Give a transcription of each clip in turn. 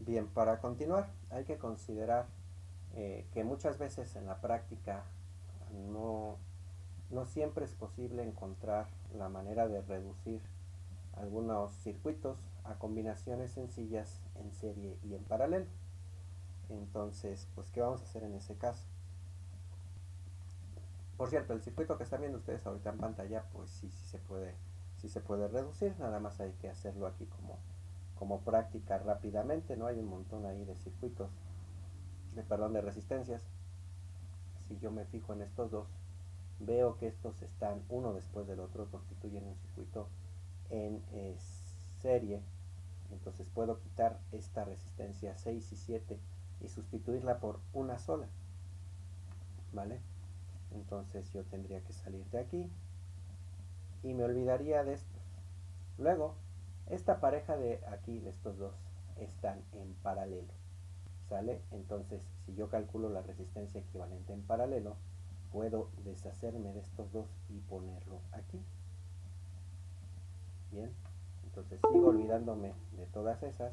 Bien, para continuar hay que considerar que muchas veces en la práctica no, no siempre es posible encontrar la manera de reducir algunos circuitos a combinaciones sencillas en serie y en paralelo. Entonces, pues, ¿qué vamos a hacer en ese caso? Por cierto, el circuito que están viendo ustedes ahorita en pantalla, pues sí se puede reducir, nada más hay que hacerlo aquí como práctica rápidamente, ¿no? Hay un montón ahí de circuitos, de resistencias. Si yo me fijo en estos dos, veo que estos están uno después del otro, constituyen un circuito en serie. Entonces puedo quitar esta resistencia 6 y 7 y sustituirla por una sola, ¿vale? Entonces yo tendría que salir de aquí y me olvidaría de estos. Luego, esta pareja de aquí, de estos dos, están en paralelo, ¿sale? Entonces, si yo calculo la resistencia equivalente en paralelo, puedo deshacerme de estos dos y ponerlo aquí. Bien, entonces sigo olvidándome de todas esas.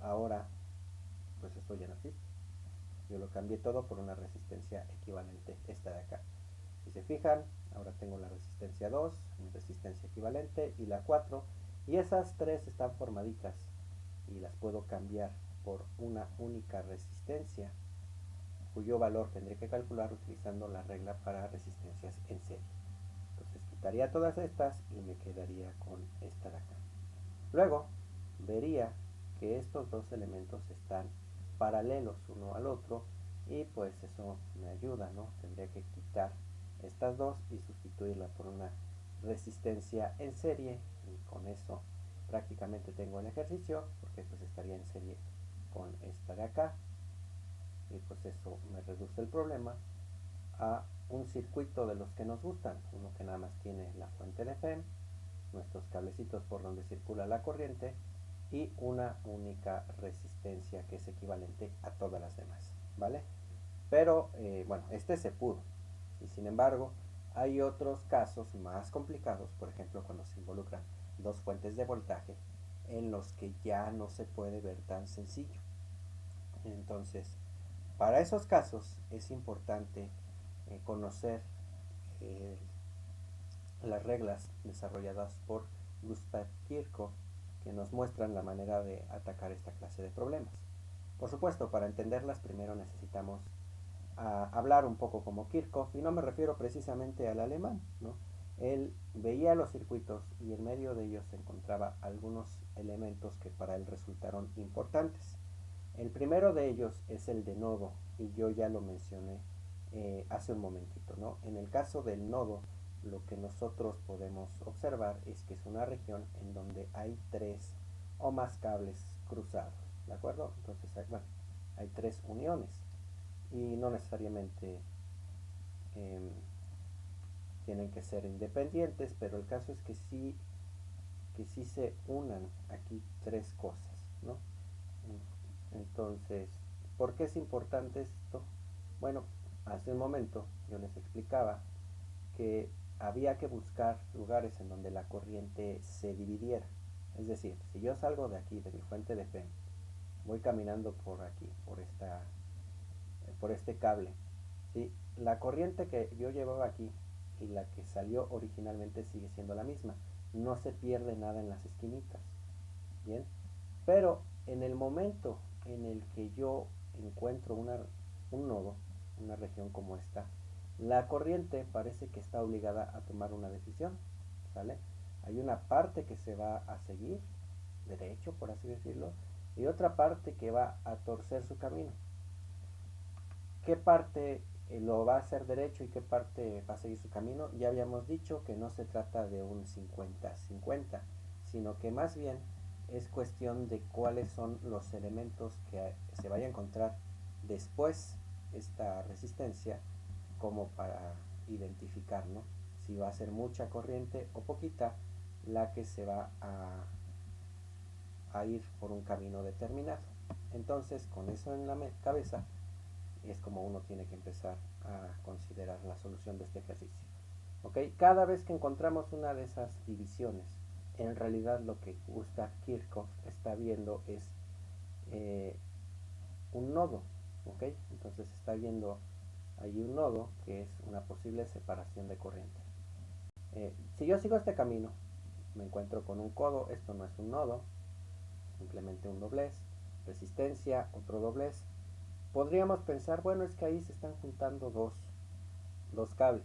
Ahora, pues esto ya no existe. Yo lo cambié todo por una resistencia equivalente, esta de acá. Si se fijan, ahora tengo la resistencia 2, mi resistencia equivalente, y la 4, y esas tres están formaditas y las puedo cambiar por una única resistencia, cuyo valor tendré que calcular utilizando la regla para resistencias en serie. Entonces quitaría todas estas y me quedaría con esta de acá. Luego vería que estos dos elementos están paralelos uno al otro y pues eso me ayuda, ¿no? Tendría que quitar estas dos y sustituirla por una resistencia en serie y con eso prácticamente tengo el ejercicio porque pues estaría en serie con esta de acá y pues eso me reduce el problema a un circuito de los que nos gustan, uno que nada más tiene la fuente de FEM, nuestros cablecitos por donde circula la corriente y una única resistencia que es equivalente a todas las demás, ¿vale? Pero bueno, este se pudo y sin embargo hay otros casos más complicados, por ejemplo cuando se involucran dos fuentes de voltaje en los que ya no se puede ver tan sencillo. Entonces, para esos casos es importante conocer eh, las reglas desarrolladas por Gustav Kirchhoff que nos muestran la manera de atacar esta clase de problemas. Por supuesto, para entenderlas primero necesitamos hablar un poco como Kirchhoff, y no me refiero precisamente al alemán, ¿no? Él veía los circuitos y en medio de ellos se encontraba algunos elementos que para él resultaron importantes. El primero de ellos es el de nodo, y yo ya lo mencioné hace un momentito, ¿no? En el caso del nodo, lo que nosotros podemos observar es que es una región en donde hay tres o más cables cruzados, ¿de acuerdo? Entonces, bueno, hay tres uniones y no necesariamente eh, tienen que ser independientes, pero el caso es que sí se unan aquí tres cosas, ¿no? Entonces, ¿por qué es importante esto? Bueno, hace un momento yo les explicaba que había que buscar lugares en donde la corriente se dividiera. Es decir, si yo salgo de aquí, de mi fuente de FEM, voy caminando por aquí, por este cable, ¿sí? La corriente que yo llevaba aquí y la que salió originalmente sigue siendo la misma. No se pierde nada en las esquinitas. Bien, pero en el momento en el que yo encuentro un nodo, una región como esta, la corriente parece que está obligada a tomar una decisión, ¿sale? Hay una parte que se va a seguir derecho, por así decirlo, y otra parte que va a torcer su camino. ¿Qué parte lo va a hacer derecho y qué parte va a seguir su camino? Ya habíamos dicho que no se trata de un 50-50, sino que más bien es cuestión de cuáles son los elementos que se vaya a encontrar después esta resistencia, como para identificar, ¿no? Si va a ser mucha corriente o poquita la que se va a ir por un camino determinado. Entonces, con eso en la cabeza, es como uno tiene que empezar a considerar la solución de este ejercicio. ¿Ok? Cada vez que encontramos una de esas divisiones, en realidad lo que Gustav Kirchhoff está viendo es eh, un nodo, ¿ok? Entonces está viendo allí un nodo que es una posible separación de corriente. Si yo sigo este camino, me encuentro con un codo, esto no es un nodo, simplemente un doblez, resistencia, otro doblez. Podríamos pensar, bueno, es que ahí se están juntando dos cables.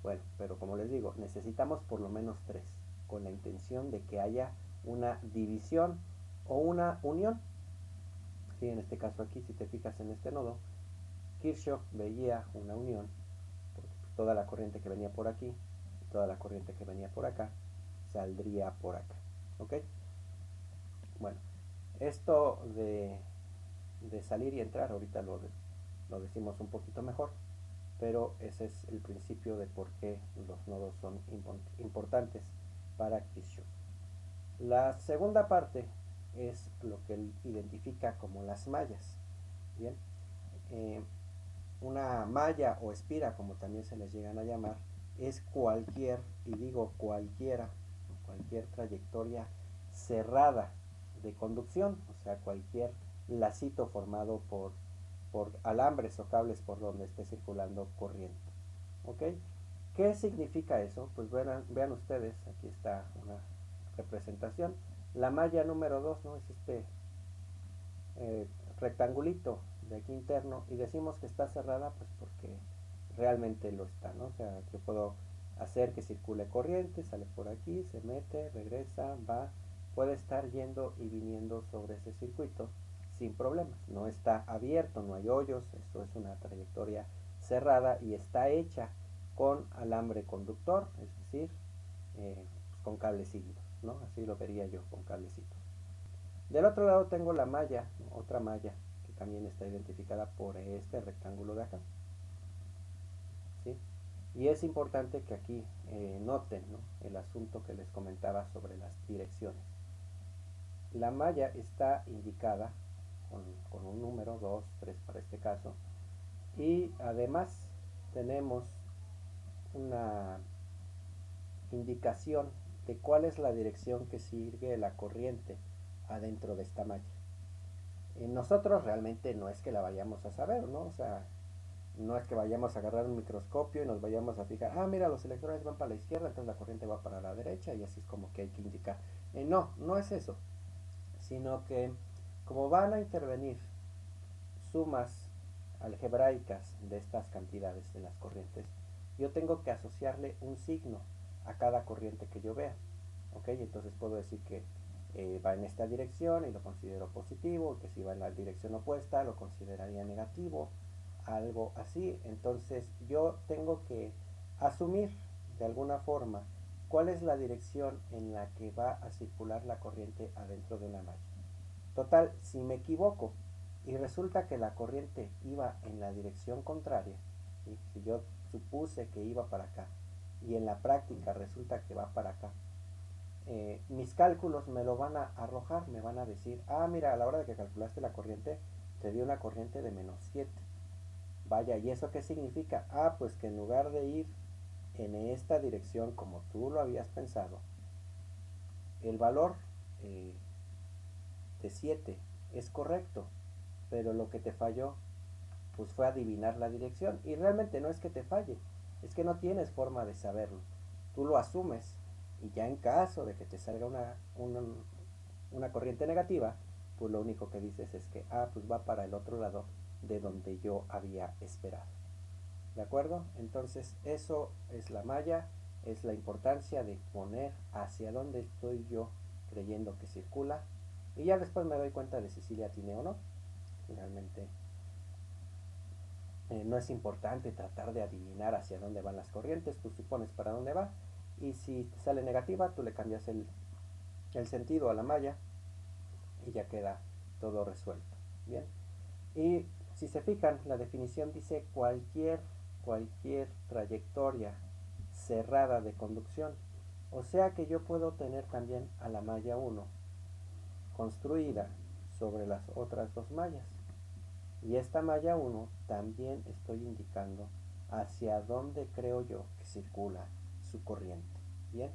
Bueno, pero como les digo, necesitamos por lo menos tres, con la intención de que haya una división o una unión. Sí, en este caso aquí, si te fijas en este nodo, Kirchhoff veía una unión, porque toda la corriente que venía por aquí y toda la corriente que venía por acá saldría por acá. ¿Ok? Bueno, esto de salir y entrar, ahorita lo decimos un poquito mejor, pero ese es el principio de por qué los nodos son importantes para Kirchhoff. La segunda parte es lo que él identifica como las mallas. Bien, eh, una malla o espira, como también se les llegan a llamar, es cualquier, y digo cualquiera, cualquier trayectoria cerrada de conducción, o sea, cualquier lacito formado por alambres o cables por donde esté circulando corriente. ¿Ok? ¿Qué significa eso? Pues vean ustedes, aquí está una representación. La malla número 2, ¿no? Es este eh, rectangulito de aquí interno, y decimos que está cerrada pues porque realmente lo está, ¿no? O sea, yo puedo hacer que circule corriente, sale por aquí, se mete, regresa, va, puede estar yendo y viniendo sobre ese circuito sin problemas. No está abierto, no hay hoyos, esto es una trayectoria cerrada y está hecha con alambre conductor, es decir, pues con cables híbridos, ¿no? Así lo vería yo, con cablecitos. Del otro lado tengo la malla, otra malla, que también está identificada por este rectángulo de acá. ¿Sí? Y es importante que aquí noten, ¿no?, el asunto que les comentaba sobre las direcciones. La malla está indicada con un número 2, 3 para este caso, y además tenemos una indicación de cuál es la dirección que sigue la corriente adentro de esta malla. Nosotros realmente no es que la vayamos a saber, ¿no? O sea, no es que vayamos a agarrar un microscopio y nos vayamos a fijar, ah, mira, los electrones van para la izquierda, entonces la corriente va para la derecha y así es como que hay que indicar. No, no es eso, sino que como van a intervenir sumas algebraicas de estas cantidades de las corrientes, yo tengo que asociarle un signo a cada corriente que yo vea. ¿Ok? Entonces puedo decir que va en esta dirección y lo considero positivo, que si va en la dirección opuesta lo consideraría negativo, algo así. Entonces yo tengo que asumir de alguna forma cuál es la dirección en la que va a circular la corriente adentro de una malla. Total, si me equivoco y resulta que la corriente iba en la dirección contraria, ¿sí?, si yo supuse que iba para acá y en la práctica resulta que va para acá, mis cálculos me lo van a arrojar, me van a decir, ah, mira, a la hora de que calculaste la corriente, te dio una corriente de -7. Vaya, ¿y eso qué significa? Ah, pues que en lugar de ir en esta dirección como tú lo habías pensado, el valor eh, de 7 es correcto, pero lo que te falló pues fue adivinar la dirección. Y realmente no es que te falle, es que no tienes forma de saberlo. Tú lo asumes y ya en caso de que te salga una corriente negativa, pues lo único que dices es que, ah, pues va para el otro lado de donde yo había esperado. ¿De acuerdo? Entonces eso es la malla, es la importancia de poner hacia dónde estoy yo creyendo que circula, y ya después me doy cuenta de si sí le atiné o no. Realmente no es importante tratar de adivinar hacia dónde van las corrientes, tú supones para dónde va, y si te sale negativa, tú le cambias el sentido a la malla y ya queda todo resuelto. Bien, y si se fijan, la definición dice cualquier trayectoria cerrada de conducción, o sea que yo puedo tener también a la malla 1 construida sobre las otras dos mallas. Y esta malla 1 también estoy indicando hacia dónde creo yo que circula su corriente. Bien,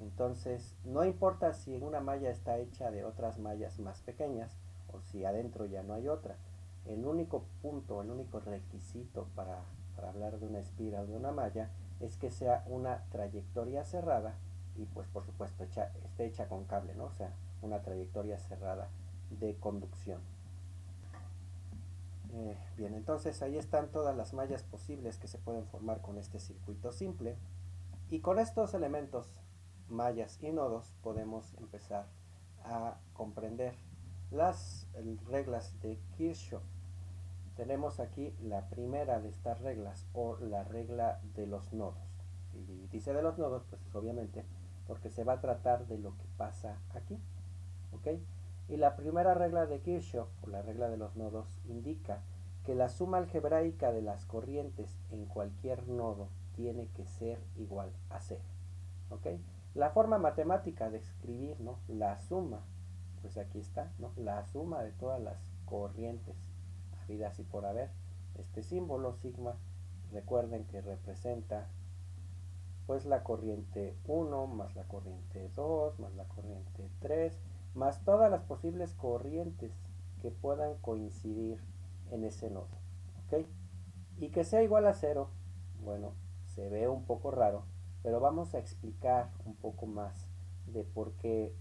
entonces no importa si una malla está hecha de otras mallas más pequeñas o si adentro ya no hay otra. El único punto, el único requisito para hablar de una espiral o de una malla es que sea una trayectoria cerrada y pues por supuesto esté hecha con cable, ¿no? O sea, una trayectoria cerrada de conducción. Bien, entonces ahí están todas las mallas posibles que se pueden formar con este circuito simple. Y con estos elementos, mallas y nodos, podemos empezar a comprender las reglas de Kirchhoff. Tenemos aquí la primera de estas reglas, o la regla de los nodos. Si dice de los nodos, pues es obviamente porque se va a tratar de lo que pasa aquí. ¿Ok? Y la primera regla de Kirchhoff, o la regla de los nodos, indica que la suma algebraica de las corrientes en cualquier nodo tiene que ser igual a cero. ¿Ok? La forma matemática de escribir, ¿no?, la suma, pues aquí está, ¿no?, la suma de todas las corrientes habidas y por haber. Este símbolo sigma, recuerden que representa pues la corriente 1 más la corriente 2 más la corriente 3 más todas las posibles corrientes que puedan coincidir en ese nodo. ¿Ok? Y que sea igual a cero, bueno, se ve un poco raro, pero vamos a explicar un poco más de por qué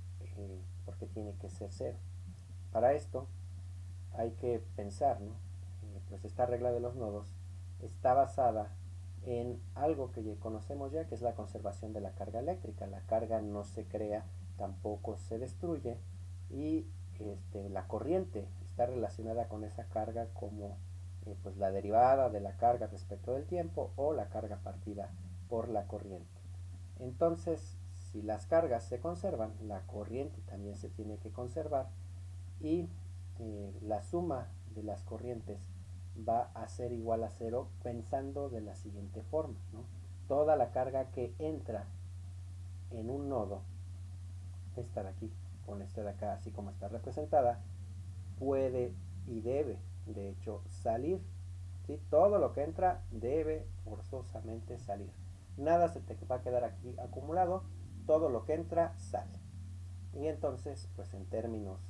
tiene que ser cero. Para esto hay que pensar, ¿no? Pues esta regla de los nodos está basada en algo que conocemos ya, que es la conservación de la carga eléctrica. La carga no se crea, tampoco se destruye, y la corriente está relacionada con esa carga como pues la derivada de la carga respecto del tiempo, o la carga partida por la corriente. Entonces, si las cargas se conservan, la corriente también se tiene que conservar, y la suma de las corrientes va a ser igual a cero, pensando de la siguiente forma, ¿no? Toda la carga que entra en un nodo, esta de aquí con esta de acá, así como está representada, puede y debe de hecho salir, ¿sí? Todo lo que entra debe forzosamente salir. Nada se te va a quedar aquí acumulado, todo lo que entra sale. Y entonces, pues en términos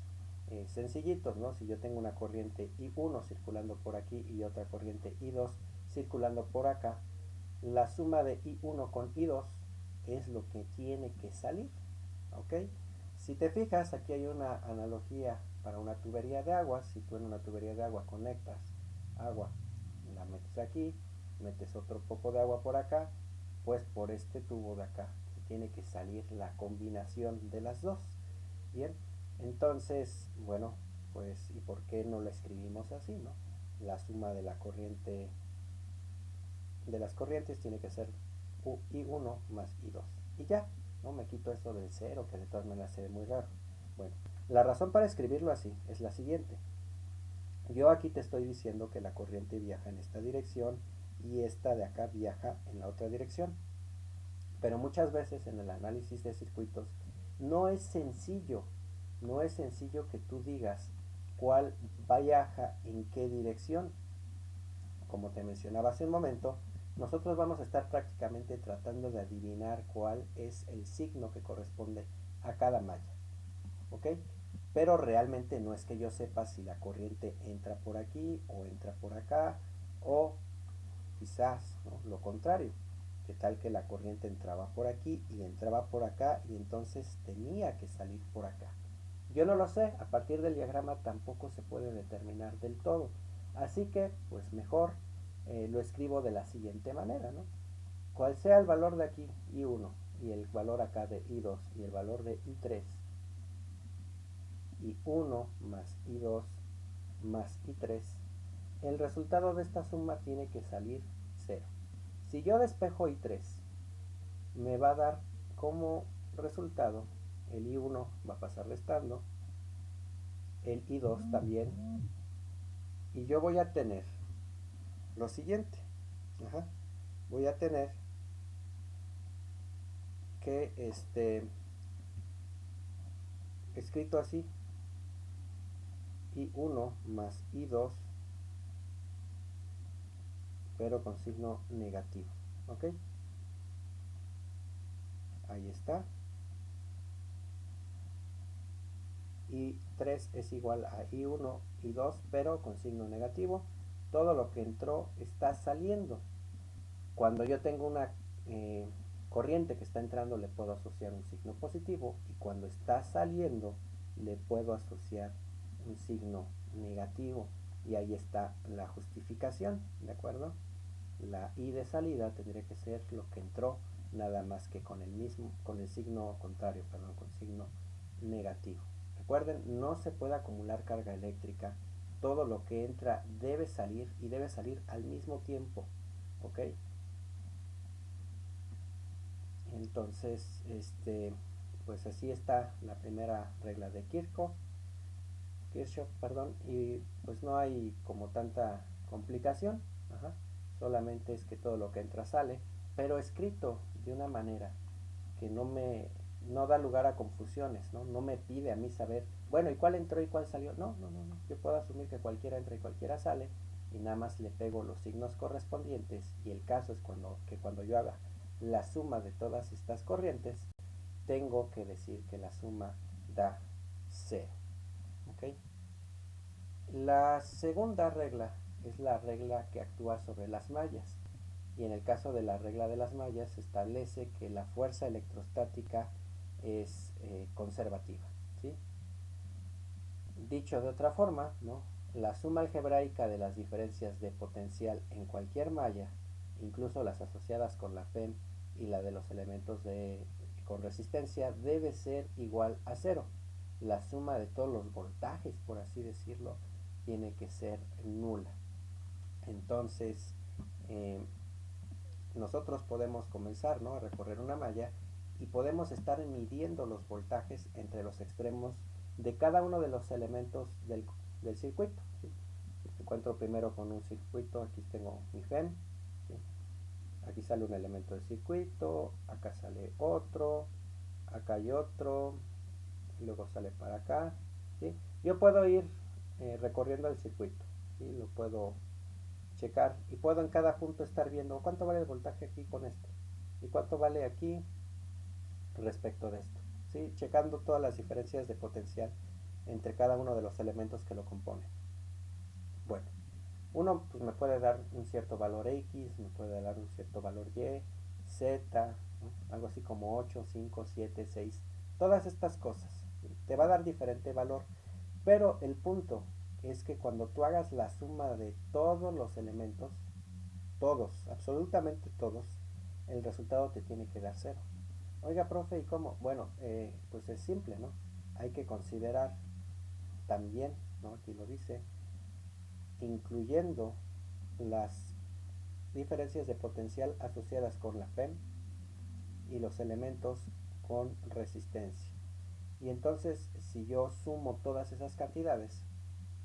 sencillitos, ¿no? Si yo tengo una corriente I1 circulando por aquí y otra corriente I2 circulando por acá, la suma de I1 con I2 es lo que tiene que salir. ¿Ok? Si te fijas, aquí hay una analogía para una tubería de agua. Si tú en una tubería de agua conectas agua, la metes aquí, metes otro poco de agua por acá, pues por este tubo de acá tiene que salir la combinación de las dos. Bien, entonces, bueno, pues ¿y por qué no la escribimos así, no? La suma de la corriente de las corrientes tiene que ser I1 más I2. Y ya, no me quito esto del cero, que de todas maneras se ve muy raro. Bueno, la razón para escribirlo así es la siguiente. Yo aquí te estoy diciendo que la corriente viaja en esta dirección y esta de acá viaja en la otra dirección. Pero muchas veces en el análisis de circuitos no es sencillo, no es sencillo que tú digas cuál viaja en qué dirección. Como te mencionaba hace un momento, nosotros vamos a estar prácticamente tratando de adivinar cuál es el signo que corresponde a cada malla. ¿Ok? Pero realmente no es que yo sepa si la corriente entra por aquí o entra por acá, o quizás, ¿no?, lo contrario. Que tal que la corriente entraba por aquí y entraba por acá, y entonces tenía que salir por acá. Yo no lo sé, a partir del diagrama tampoco se puede determinar del todo. Así que, pues mejor lo escribo de la siguiente manera, ¿no? Cual sea el valor de aquí, I1, y el valor acá de I2, y el valor de I3, I1 más I2 más I3, el resultado de esta suma tiene que salir 0. Si yo despejo I3, me va a dar como resultado el I1 va a pasar restando, el I2 también, y yo voy a tener lo siguiente. Ajá. Voy a tener que escrito así, I1 más I2, pero con signo negativo. ¿Ok? Ahí está. y 3 es igual a I1 y 2, pero con signo negativo. Todo lo que entró está saliendo. Cuando yo tengo una corriente que está entrando, le puedo asociar un signo positivo, y cuando está saliendo le puedo asociar un signo negativo, y ahí está la justificación, ¿de acuerdo? La I de salida tendría que ser lo que entró, nada más que con el signo contrario, perdón, con signo negativo. Recuerden, no se puede acumular carga eléctrica. Todo lo que entra debe salir, y debe salir al mismo tiempo, ¿ok? Entonces, pues así está la primera regla de Kirchhoff, perdón, y pues no hay como tanta complicación. Ajá. Solamente es que todo lo que entra sale, pero escrito de una manera que no da lugar a confusiones, ¿no? No me pide a mí saber, bueno, ¿y cuál entró y cuál salió? No, no, no, no. Yo puedo asumir que cualquiera entra y cualquiera sale, y nada más le pego los signos correspondientes, y el caso es cuando yo haga la suma de todas estas corrientes, tengo que decir que la suma da cero. ¿Ok? La segunda regla es la regla que actúa sobre las mallas, y en el caso de la regla de las mallas se establece que la fuerza electrostática es conservativa, ¿sí? Dicho de otra forma, ¿no? La suma algebraica de las diferencias de potencial en cualquier malla, incluso las asociadas con la FEM y la de los elementos con resistencia, debe ser igual a cero. La suma de todos los voltajes, por así decirlo, tiene que ser nula. Entonces, eh, nosotros podemos comenzar, ¿no?, a recorrer una malla, y podemos estar midiendo los voltajes entre los extremos de cada uno de los elementos del circuito, ¿sí? Me encuentro primero con un circuito, aquí tengo mi FEM, ¿sí? Aquí sale un elemento del circuito, acá sale otro, acá hay otro, y luego sale para acá, ¿sí? Yo puedo ir recorriendo el circuito, ¿sí? Lo puedo checar, y puedo en cada punto estar viendo cuánto vale el voltaje aquí con esto, y cuánto vale aquí respecto de esto, ¿sí? Checando todas las diferencias de potencial entre cada uno de los elementos que lo componen. Bueno, uno pues me puede dar un cierto valor X, me puede dar un cierto valor Y, Z, ¿no?, algo así como 8, 5, 7, 6, todas estas cosas, ¿sí? Te va a dar diferente valor, pero el punto es que cuando tú hagas la suma de todos los elementos, todos, absolutamente todos, el resultado te tiene que dar cero. Oiga, profe, ¿y cómo? Bueno, pues es simple, ¿no? Hay que considerar también, ¿no?, aquí lo dice, incluyendo las diferencias de potencial asociadas con la FEM y los elementos con resistencia. Y entonces, si yo sumo todas esas cantidades,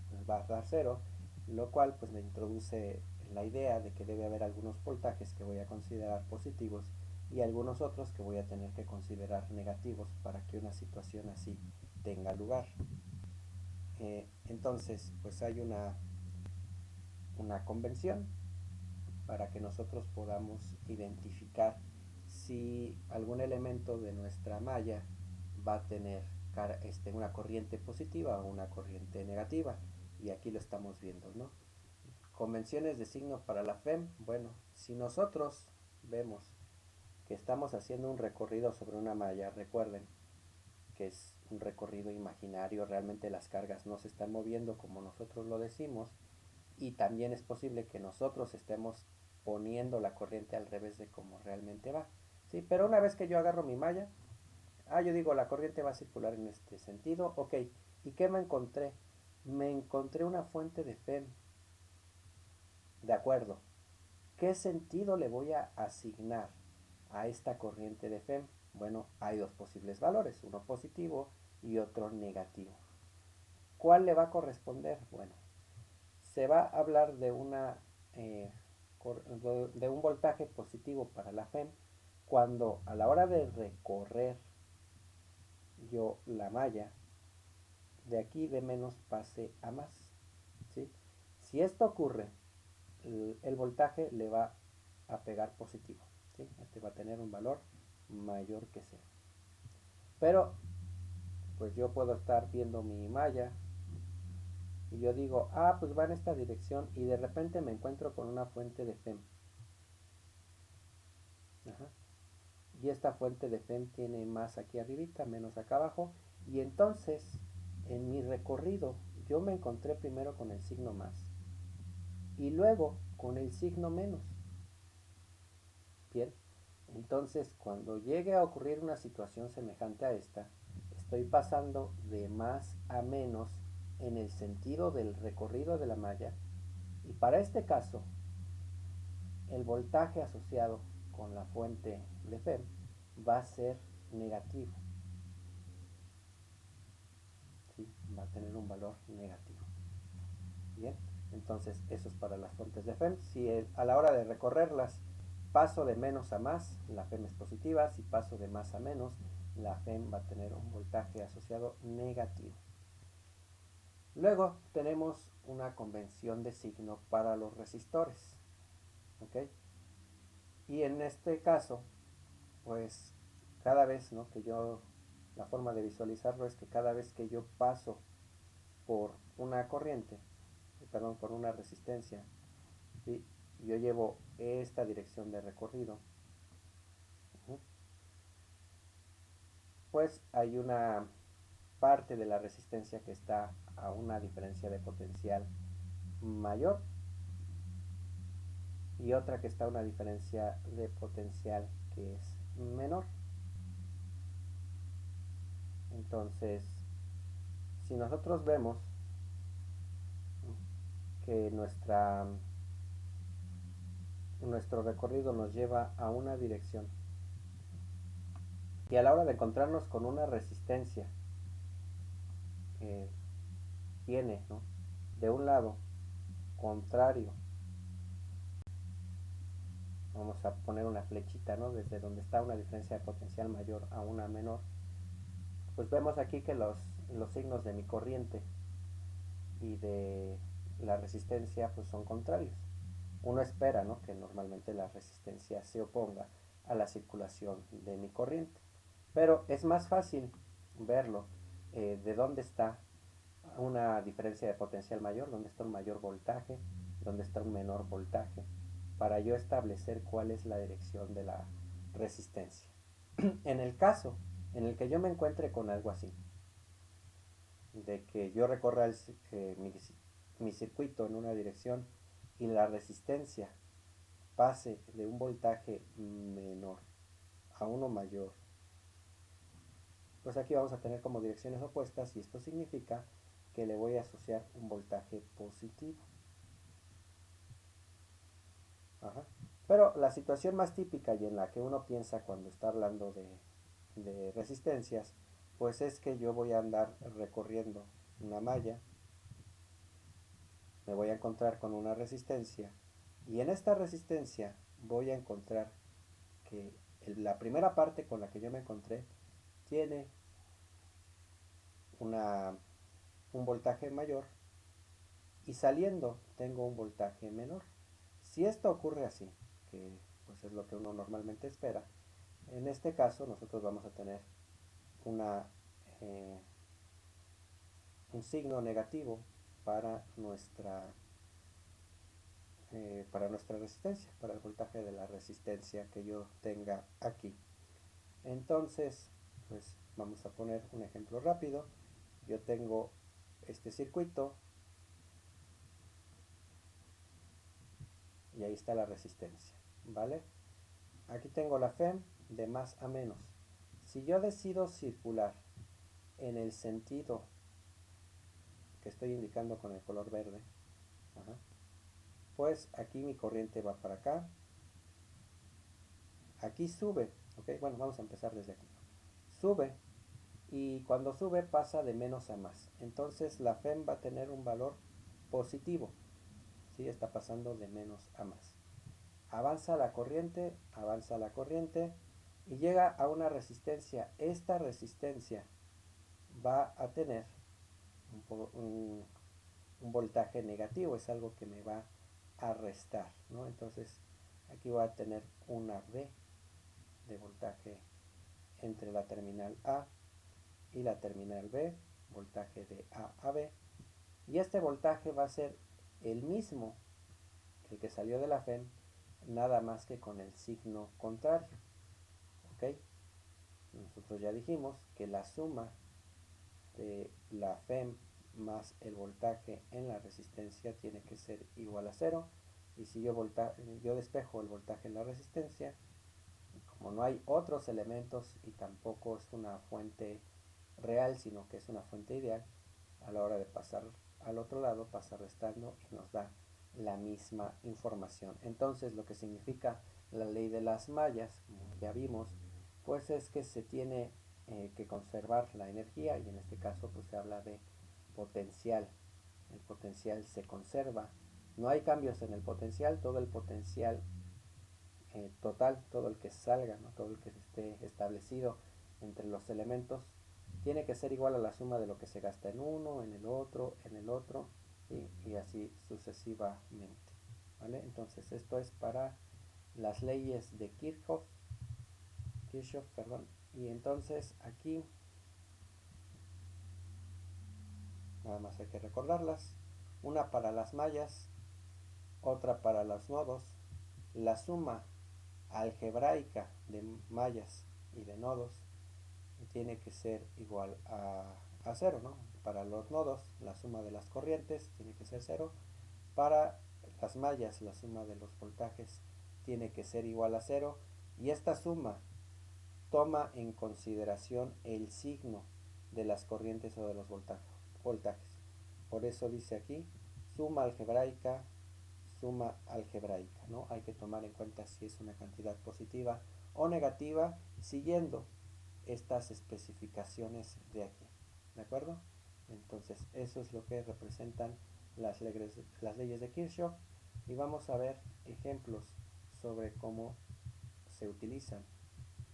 pues va a dar cero, lo cual pues me introduce la idea de que debe haber algunos voltajes que voy a considerar positivos, y algunos otros que voy a tener que considerar negativos para que una situación así tenga lugar. Entonces, pues hay una convención para que nosotros podamos identificar si algún elemento de nuestra malla va a tener una corriente positiva o una corriente negativa, y aquí lo estamos viendo, ¿no? Convenciones de signo para la FEM. Bueno, si nosotros vemos que estamos haciendo un recorrido sobre una malla, recuerden que es un recorrido imaginario, realmente las cargas no se están moviendo como nosotros lo decimos, y también es posible que nosotros estemos poniendo la corriente al revés de como realmente va, ¿sí? Pero una vez que yo agarro mi malla, yo digo, la corriente va a circular en este sentido, ok, ¿y qué me encontré? Me encontré una fuente de FEM, de acuerdo. ¿Qué sentido le voy a asignar a esta corriente de FEM? Bueno, hay dos posibles valores, uno positivo y otro negativo. ¿Cuál le va a corresponder? Bueno, se va a hablar eh, de un voltaje positivo para la FEM cuando a la hora de recorrer yo la malla, de aquí de menos pase a más, ¿sí? Si esto ocurre, el voltaje le va a pegar positivo, ¿sí? Este va a tener un valor mayor que cero. Pero pues yo puedo estar viendo mi malla y yo digo, pues va en esta dirección y de repente me encuentro con una fuente de FEM. Ajá. Y esta fuente de FEM tiene más aquí arribita, menos acá abajo. Y entonces, en mi recorrido, yo me encontré primero con el signo más y luego con el signo menos. Bien, entonces cuando llegue a ocurrir una situación semejante a esta, estoy pasando de más a menos en el sentido del recorrido de la malla y para este caso el voltaje asociado con la fuente de FEM va a ser negativo, ¿sí? Va a tener un valor negativo. Bien, entonces eso es para las fuentes de FEM. Si a la hora de recorrerlas paso de menos a más, la FEM es positiva. Si paso de más a menos, la FEM va a tener un voltaje asociado negativo. Luego tenemos una convención de signo para los resistores. ¿Ok? Y en este caso, pues cada vez, ¿no? que yo, la forma de visualizarlo es que cada vez que yo paso por una corriente, perdón, por una resistencia, ¿sí? Yo llevo esta dirección de recorrido, pues hay una parte de la resistencia que está a una diferencia de potencial mayor y otra que está a una diferencia de potencial que es menor. Entonces, si nosotros vemos que nuestro recorrido nos lleva a una dirección y a la hora de encontrarnos con una resistencia que tiene, ¿no? de un lado contrario, vamos a poner una flechita, ¿no? desde donde está una diferencia de potencial mayor a una menor, pues vemos aquí que los signos de mi corriente y de la resistencia pues son contrarios. Uno espera, ¿no? que normalmente la resistencia se oponga a la circulación de mi corriente, pero es más fácil verlo de dónde está una diferencia de potencial mayor, dónde está un mayor voltaje, dónde está un menor voltaje, para yo establecer cuál es la dirección de la resistencia. En el caso en el que yo me encuentre con algo así, de que yo recorra mi circuito en una dirección y la resistencia pase de un voltaje menor a uno mayor, pues aquí vamos a tener como direcciones opuestas y esto significa que le voy a asociar un voltaje positivo. Ajá. Pero la situación más típica y en la que uno piensa cuando está hablando de resistencias, pues es que yo voy a andar recorriendo una malla, me voy a encontrar con una resistencia y en esta resistencia voy a encontrar que la primera parte con la que yo me encontré tiene una, un voltaje mayor y saliendo tengo un voltaje menor. Si esto ocurre así, que pues es lo que uno normalmente espera, en este caso nosotros vamos a tener una, eh, un signo negativo para para nuestra resistencia, para el voltaje de la resistencia que yo tenga aquí. Entonces, pues vamos a poner un ejemplo rápido. Yo tengo este circuito y ahí está la resistencia, ¿vale? Aquí tengo la FEM de más a menos. Si yo decido circular en el sentido que estoy indicando con el color verde, ajá, pues aquí mi corriente va para acá, aquí sube, ok, bueno, vamos a empezar desde aquí, sube y cuando sube pasa de menos a más, entonces la FEM va a tener un valor positivo, ¿sí? Está pasando de menos a más. Avanza la corriente y llega a una resistencia. Esta resistencia va a tener un, un voltaje negativo, es algo que me va a restar, ¿no? Entonces aquí voy a tener una B de voltaje entre la terminal A y la terminal B, voltaje de A a B. Y este voltaje va a ser el mismo que el que salió de la FEM, nada más que con el signo contrario. ¿Ok? Nosotros ya dijimos que la suma de la FEM más el voltaje en la resistencia tiene que ser igual a cero. Y si yo despejo el voltaje en la resistencia, como no hay otros elementos y tampoco es una fuente real, sino que es una fuente ideal, a la hora de pasar al otro lado pasa restando y nos da la misma información. Entonces lo que significa la ley de las mallas, como ya vimos, pues es que se tiene que conservar la energía, y en este caso pues se habla de potencial. El potencial se conserva, no hay cambios en el potencial, todo el potencial total, todo el que salga, ¿no? Todo el que esté establecido entre los elementos, tiene que ser igual a la suma de lo que se gasta en uno, en el otro, y así sucesivamente. ¿Vale? Entonces esto es para las leyes de Kirchhoff, perdón. Y entonces aquí nada más hay que recordarlas. Una para las mallas, otra para los nodos. La suma algebraica de mallas y de nodos tiene que ser igual a cero, ¿no? Para los nodos, la suma de las corrientes tiene que ser cero. Para las mallas, la suma de los voltajes tiene que ser igual a cero. Y esta suma toma en consideración el signo de las corrientes o de los voltajes. Por eso dice aquí, suma algebraica, ¿no? Hay que tomar en cuenta si es una cantidad positiva o negativa, siguiendo estas especificaciones de aquí. ¿De acuerdo? Entonces, eso es lo que representan las leyes de Kirchhoff, y vamos a ver ejemplos sobre cómo se utilizan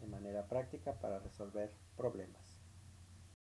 de manera práctica para resolver problemas.